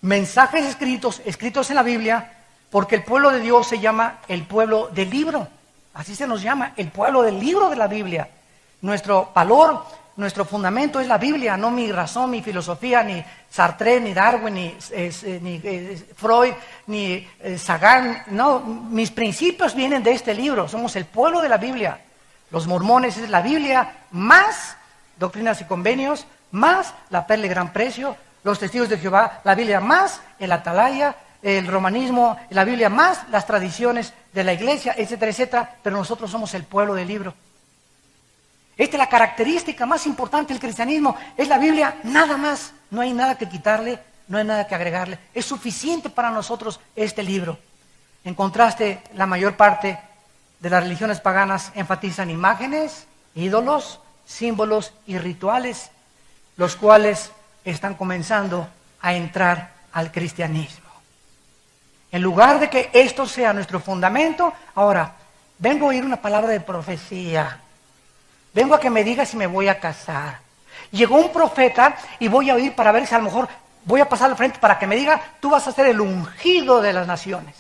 Mensajes escritos en la Biblia, porque el pueblo de Dios se llama el pueblo del libro. Así se nos llama, el pueblo del libro de la Biblia. Nuestro valor, nuestro fundamento es la Biblia, no mi razón, mi filosofía, ni Sartre, ni Darwin, ni Freud, ni Sagan. No, mis principios vienen de este libro. Somos el pueblo de la Biblia. Los mormones es la Biblia más Doctrinas y Convenios, más la Perla de Gran Precio. Los Testigos de Jehová, la Biblia más el Atalaya. El romanismo, la Biblia más las tradiciones de la iglesia, etcétera, etcétera. Pero nosotros somos el pueblo del libro. Esta es la característica más importante del cristianismo. Es la Biblia, nada más. No hay nada que quitarle, no hay nada que agregarle. Es suficiente para nosotros este libro. En contraste, la mayor parte de las religiones paganas enfatizan imágenes, ídolos, símbolos y rituales, los cuales están comenzando a entrar al cristianismo. En lugar de que esto sea nuestro fundamento, ahora, vengo a oír una palabra de profecía. Vengo a que me diga si me voy a casar. Llegó un profeta y voy a oír para ver si a lo mejor voy a pasar al frente para que me diga, tú vas a ser el ungido de las naciones.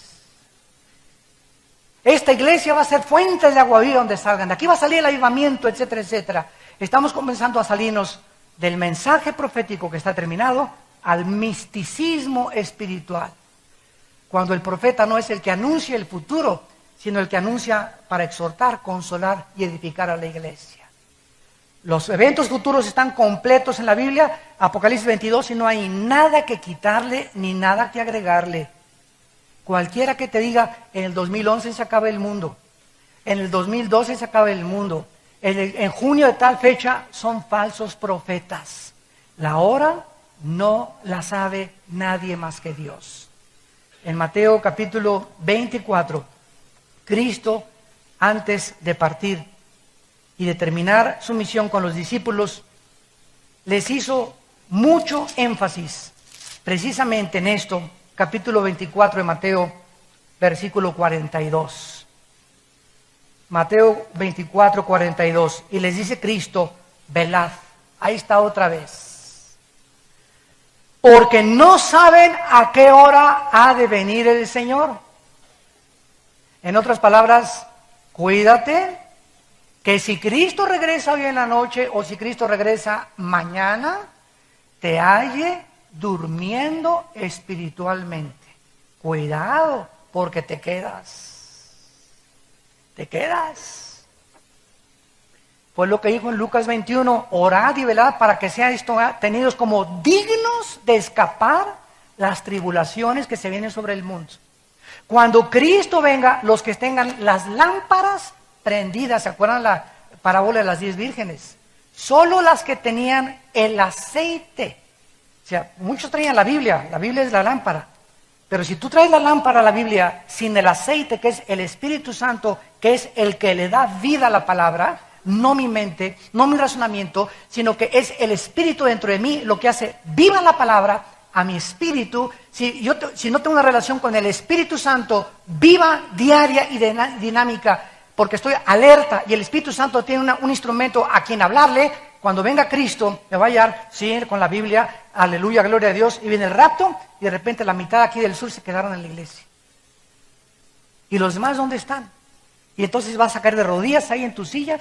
Esta iglesia va a ser fuentes de agua viva donde salgan. De aquí va a salir el avivamiento, etcétera, etcétera. Estamos comenzando a salirnos del mensaje profético que está terminado al misticismo espiritual. Cuando el profeta no es el que anuncia el futuro, sino el que anuncia para exhortar, consolar y edificar a la iglesia. Los eventos futuros están completos en la Biblia, Apocalipsis 22, y no hay nada que quitarle ni nada que agregarle. Cualquiera que te diga, en el 2011 se acaba el mundo, en el 2012 se acaba el mundo, en junio de tal fecha, son falsos profetas. La hora no la sabe nadie más que Dios. En Mateo capítulo 24, Cristo, antes de partir y de terminar su misión con los discípulos, les hizo mucho énfasis precisamente en esto, capítulo 24 de Mateo, versículo 42. Mateo 24, 42. Y les dice Cristo, velad. Ahí está otra vez. Porque no saben a qué hora ha de venir el Señor. En otras palabras, cuídate que si Cristo regresa hoy en la noche o si Cristo regresa mañana, te halle durmiendo espiritualmente. Cuidado, porque te quedas. Te quedas. Pues lo que dijo en Lucas 21, orad y velad para que sean tenidos como dignos de escapar las tribulaciones que se vienen sobre el mundo. Cuando Cristo venga, los que tengan las lámparas prendidas, ¿se acuerdan la parábola de las 10 vírgenes? Solo las que tenían el aceite. O sea, muchos traían la Biblia es la lámpara. Pero si tú traes la lámpara a la Biblia sin el aceite, que es el Espíritu Santo, que es el que le da vida a la palabra, no mi mente, no mi razonamiento, sino que es el Espíritu dentro de mí lo que hace viva la palabra a mi espíritu. Si no tengo una relación con el Espíritu Santo viva, diaria y dinámica, porque estoy alerta y el Espíritu Santo tiene un instrumento a quien hablarle, cuando venga Cristo me va a hallar, sí, con la Biblia, aleluya, gloria a Dios, y viene el rapto y de repente la mitad aquí del sur se quedaron en la iglesia. ¿Y los demás dónde están? Y entonces vas a caer de rodillas ahí en tu silla.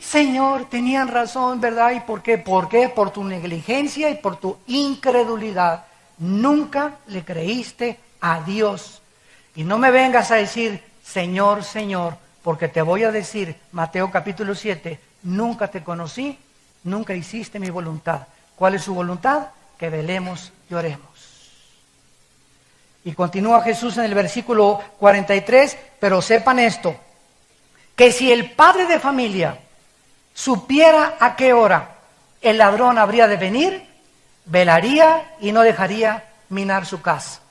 Señor, tenían razón, ¿verdad? ¿Y por qué? ¿Por qué? Por tu negligencia y por tu incredulidad. Nunca le creíste a Dios. Y no me vengas a decir, Señor, Señor, porque te voy a decir, Mateo capítulo 7, nunca te conocí, nunca hiciste mi voluntad. ¿Cuál es su voluntad? Que velemos y oremos. Y continúa Jesús en el versículo 43, pero sepan esto, que si el padre de familia supiera a qué hora el ladrón habría de venir, velaría y no dejaría minar su casa.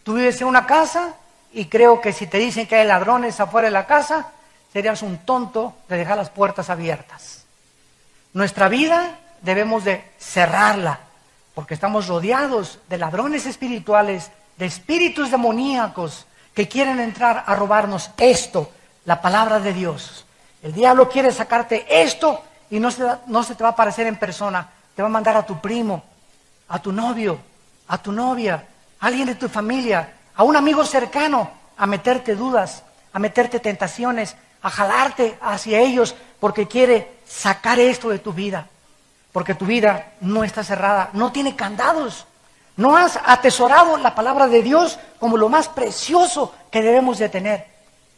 Tú vives en una casa y creo que si te dicen que hay ladrones afuera de la casa, serías un tonto de dejar las puertas abiertas. Nuestra vida debemos de cerrarla, porque estamos rodeados de ladrones espirituales, de espíritus demoníacos que quieren entrar a robarnos esto, la palabra de Dios. El diablo quiere sacarte esto y no se te va a aparecer en persona. Te va a mandar a tu primo, a tu novio, a tu novia, a alguien de tu familia, a un amigo cercano, a meterte dudas, a meterte tentaciones, a jalarte hacia ellos porque quiere sacar esto de tu vida. Porque tu vida no está cerrada, no tiene candados. No has atesorado la palabra de Dios como lo más precioso que debemos de tener.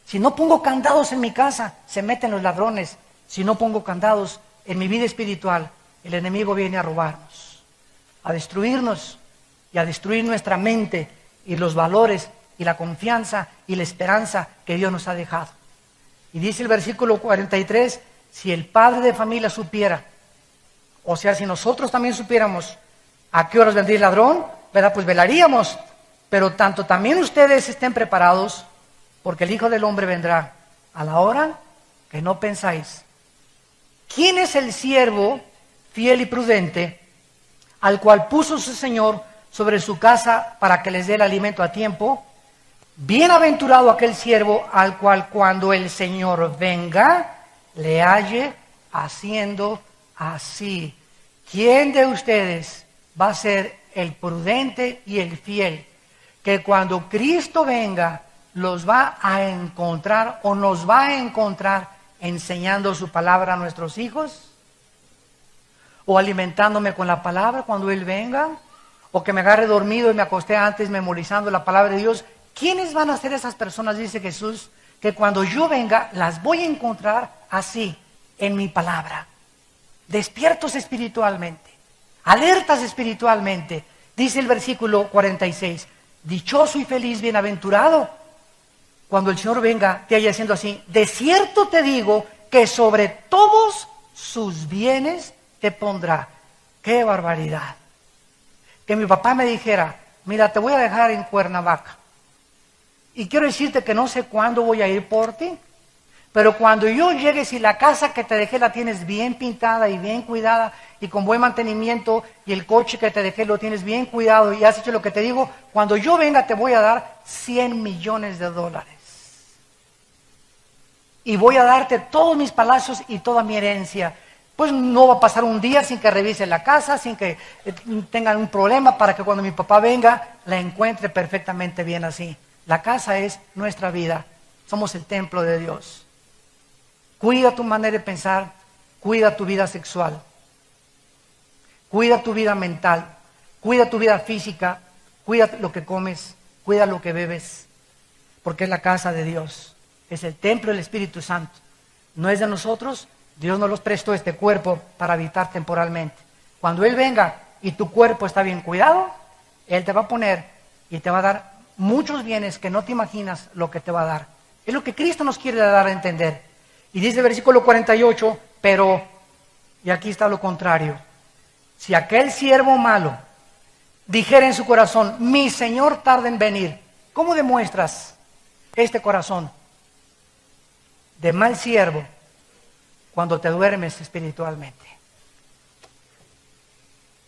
Si no pongo candados en mi casa, se meten los ladrones. Si no pongo candados en mi vida espiritual, el enemigo viene a robarnos, a destruirnos y a destruir nuestra mente y los valores y la confianza y la esperanza que Dios nos ha dejado. Y dice el versículo 43, si el padre de familia supiera, o sea, si nosotros también supiéramos a qué horas vendría el ladrón, ¿verdad? Pues velaríamos, pero tanto también ustedes estén preparados, porque el Hijo del Hombre vendrá a la hora que no pensáis. ¿Quién es el siervo fiel y prudente al cual puso su Señor sobre su casa para que les dé el alimento a tiempo? Bienaventurado aquel siervo al cual cuando el Señor venga le halle haciendo así. ¿Quién de ustedes va a ser el prudente y el fiel que cuando Cristo venga los va a encontrar o nos va a encontrar enseñando su palabra a nuestros hijos? ¿O alimentándome con la palabra cuando Él venga? ¿O que me agarre dormido y me acosté antes memorizando la palabra de Dios? ¿Quiénes van a ser esas personas, dice Jesús, que cuando yo venga las voy a encontrar así, en mi palabra? Despiertos espiritualmente, alertas espiritualmente. Dice el versículo 46, dichoso y feliz, bienaventurado, cuando el Señor venga te haya haciendo así. De cierto te digo que sobre todos sus bienes te pondrá. ¡Qué barbaridad! Que mi papá me dijera, mira, te voy a dejar en Cuernavaca y quiero decirte que no sé cuándo voy a ir por ti, pero cuando yo llegue, si la casa que te dejé la tienes bien pintada y bien cuidada y con buen mantenimiento, y el coche que te dejé lo tienes bien cuidado y has hecho lo que te digo, cuando yo venga te voy a dar $100 millones. Y voy a darte todos mis palacios y toda mi herencia. Pues no va a pasar un día sin que revise la casa, sin que tengan un problema, para que cuando mi papá venga la encuentre perfectamente bien así. La casa es nuestra vida, somos el templo de Dios. Cuida tu manera de pensar, cuida tu vida sexual, cuida tu vida mental, cuida tu vida física, cuida lo que comes, cuida lo que bebes, porque es la casa de Dios, es el templo del Espíritu Santo. No es de nosotros, Dios nos los prestó este cuerpo para habitar temporalmente. Cuando Él venga y tu cuerpo está bien cuidado, Él te va a poner y te va a dar muchos bienes que no te imaginas lo que te va a dar. Es lo que Cristo nos quiere dar a entender. Y dice el versículo 48, pero, y aquí está lo contrario, si aquel siervo malo dijera en su corazón, mi Señor tarda en venir, ¿cómo demuestras este corazón de mal siervo? Cuando te duermes espiritualmente.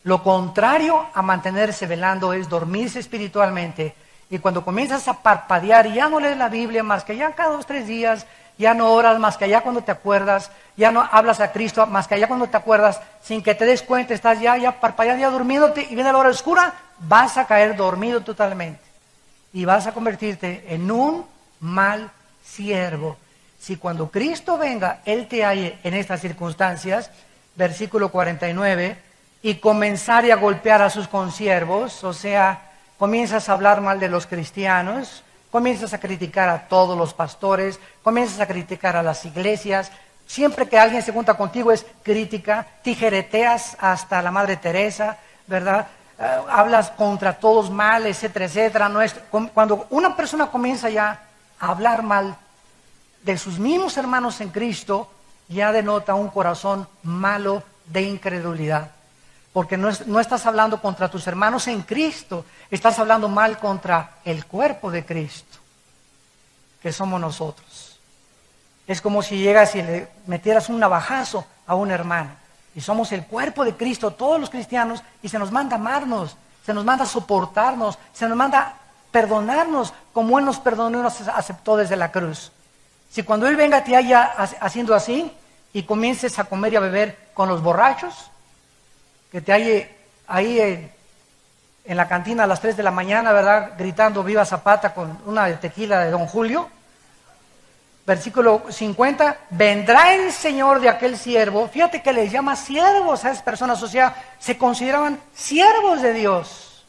Lo contrario a mantenerse velando es dormirse espiritualmente. Y cuando comienzas a parpadear y ya no lees la Biblia más que ya cada 2 o 3 días, ya no oras más que allá cuando te acuerdas, ya no hablas a Cristo más que allá cuando te acuerdas, sin que te des cuenta, estás ya parpadeando, ya durmiéndote, y viene la hora oscura, vas a caer dormido totalmente. Y vas a convertirte en un mal siervo. si cuando Cristo venga, Él te halle en estas circunstancias, versículo 49, y comenzare a golpear a sus consiervos, o sea, comienzas a hablar mal de los cristianos, comienzas a criticar a todos los pastores, comienzas a criticar a las iglesias, siempre que alguien se junta contigo es crítica, tijereteas hasta la Madre Teresa, ¿verdad? Hablas contra todos mal, etcétera, etcétera. Cuando una persona comienza ya a hablar mal de sus mismos hermanos en Cristo, ya denota un corazón malo de incredulidad. Porque no estás hablando contra tus hermanos en Cristo, estás hablando mal contra el cuerpo de Cristo, que somos nosotros. Es como si llegas y le metieras un navajazo a un hermano. Y somos el cuerpo de Cristo, todos los cristianos, y se nos manda amarnos, se nos manda soportarnos, se nos manda perdonarnos, como Él nos perdonó y nos aceptó desde la cruz. Si cuando Él venga te haya haciendo así, y comiences a comer y a beber con los borrachos, que te halle ahí en la cantina a las 3 de la mañana, ¿verdad? Gritando viva Zapata con una tequila de Don Julio. Versículo 50, vendrá el Señor de aquel siervo. Fíjate que les llama siervos a esas personas, o sea, se consideraban siervos de Dios.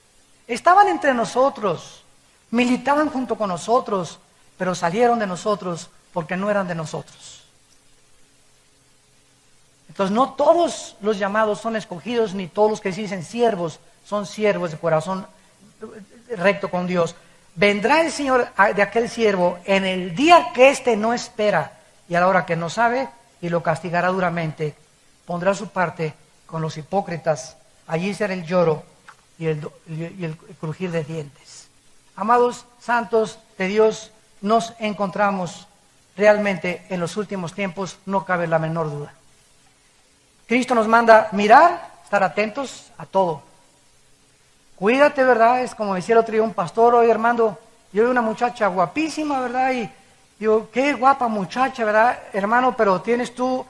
Estaban entre nosotros, militaban junto con nosotros, pero salieron de nosotros porque no eran de nosotros. Entonces no todos los llamados son escogidos, ni todos los que se dicen siervos son siervos de corazón recto con Dios. Vendrá el Señor de aquel siervo en el día que éste no espera y a la hora que no sabe, y lo castigará duramente. Pondrá su parte con los hipócritas. Allí será el lloro y el crujir de dientes. Amados santos de Dios, nos encontramos realmente en los últimos tiempos, no cabe la menor duda. Cristo nos manda mirar, estar atentos a todo. Cuídate, ¿verdad? Es como decía el otro día un pastor: oye, hermano, yo vi una muchacha guapísima, ¿verdad? Y digo, qué guapa muchacha, ¿verdad, hermano? Pero tienes tú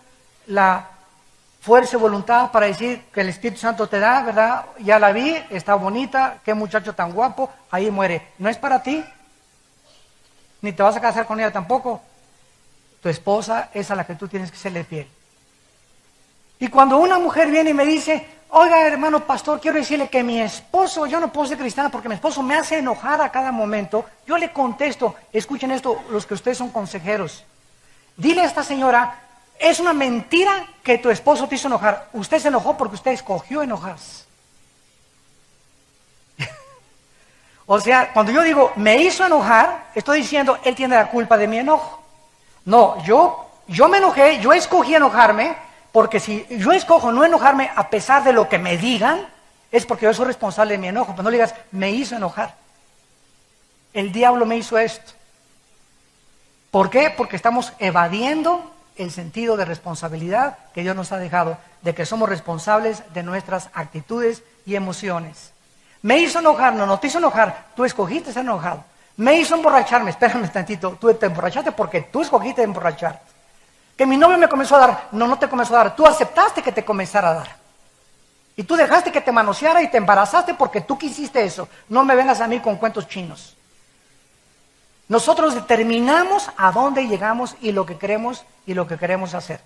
la fuerza y voluntad para decir que el Espíritu Santo te da, ¿verdad? Ya la vi, está bonita, qué muchacho tan guapo, ahí muere. No es para ti, ni te vas a casar con ella tampoco. Tu esposa es a la que tú tienes que serle fiel. Y cuando una mujer viene y me dice: oiga, hermano pastor, quiero decirle que mi esposo, yo no puedo ser cristiana porque mi esposo me hace enojar a cada momento, yo le contesto, escuchen esto, los que ustedes son consejeros, dile a esta señora: es una mentira que tu esposo te hizo enojar, usted se enojó porque usted escogió enojarse. O sea, cuando yo digo me hizo enojar, estoy diciendo él tiene la culpa de mi enojo. No, yo me enojé, yo escogí enojarme. Porque si yo escojo no enojarme a pesar de lo que me digan, es porque yo soy responsable de mi enojo. Pero no le digas, me hizo enojar. El diablo me hizo esto. ¿Por qué? Porque estamos evadiendo el sentido de responsabilidad que Dios nos ha dejado, de que somos responsables de nuestras actitudes y emociones. Me hizo enojar, no te hizo enojar, tú escogiste ser enojado. Me hizo emborracharme, espérame tantito, tú te emborrachaste porque tú escogiste emborracharte. Que mi novio me comenzó a dar, no te comenzó a dar, tú aceptaste que te comenzara a dar. Y tú dejaste que te manoseara y te embarazaste porque tú quisiste eso. No me vengas a mí con cuentos chinos. Nosotros determinamos a dónde llegamos y lo que queremos hacer.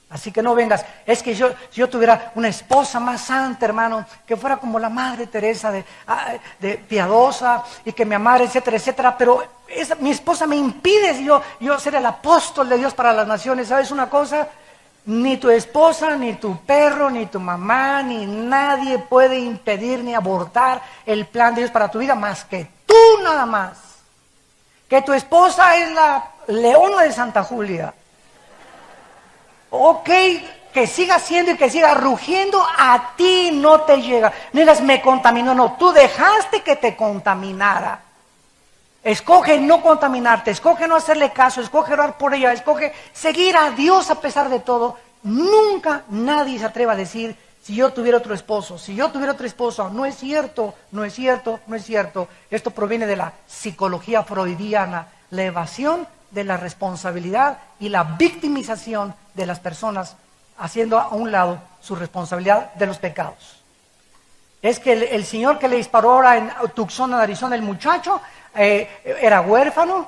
Así que no vengas, es que si yo tuviera una esposa más santa, hermano, que fuera como la Madre Teresa, de piadosa, y que me amara, etcétera, etcétera, pero mi esposa me impide yo ser el apóstol de Dios para las naciones. ¿Sabes una cosa? Ni tu esposa, ni tu perro, ni tu mamá, ni nadie puede impedir ni abortar el plan de Dios para tu vida, más que tú nada más. Que tu esposa es la leona de Santa Julia. Ok, que siga siendo y que siga rugiendo, a ti no te llega. No digas, me contaminó, no, tú dejaste que te contaminara. Escoge no contaminarte, escoge no hacerle caso, escoge orar por ella, escoge seguir a Dios a pesar de todo. Nunca nadie se atreva a decir, si yo tuviera otro esposo, si yo tuviera otra esposa. No es cierto, no es cierto, no es cierto. Esto proviene de la psicología freudiana, la evasión de la responsabilidad y la victimización de las personas, haciendo a un lado su responsabilidad de los pecados. Es que el señor que le disparó ahora en Tucson, Arizona, el muchacho, era huérfano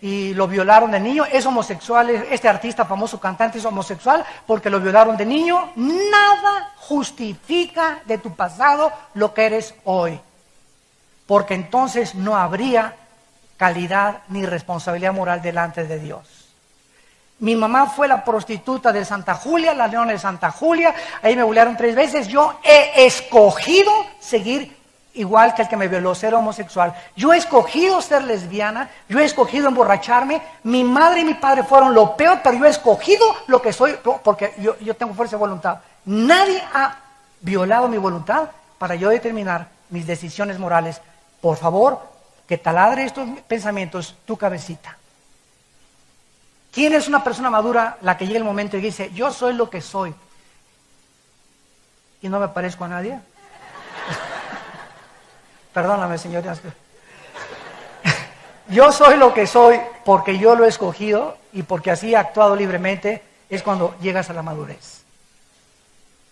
y lo violaron de niño, es homosexual, este artista famoso cantante es homosexual porque lo violaron de niño. Nada justifica de tu pasado lo que eres hoy, porque entonces no habría calidad ni responsabilidad moral delante de Dios. Mi mamá fue la prostituta de Santa Julia, la leona de Santa Julia, ahí me violaron 3 veces. Yo he escogido seguir igual que el que me violó, ser homosexual. Yo he escogido ser lesbiana, yo he escogido emborracharme. Mi madre y mi padre fueron lo peor, pero yo he escogido lo que soy, porque yo tengo fuerza de voluntad. Nadie ha violado mi voluntad para yo determinar mis decisiones morales. Por favor, que taladre estos pensamientos tu cabecita. ¿Quién es una persona madura? La que llega el momento y dice, yo soy lo que soy y no me parezco a nadie. Perdóname, señoras. Yo soy lo que soy porque yo lo he escogido y porque así he actuado libremente. Es cuando llegas a la madurez.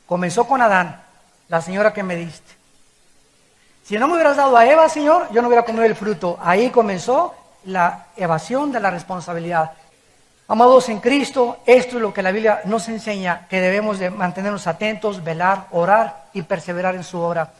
Comenzó con Adán, la señora que me diste. Si no me hubieras dado a Eva, Señor, yo no hubiera comido el fruto. Ahí comenzó la evasión de la responsabilidad. Amados en Cristo, esto es lo que la Biblia nos enseña, que debemos de mantenernos atentos, velar, orar y perseverar en su obra.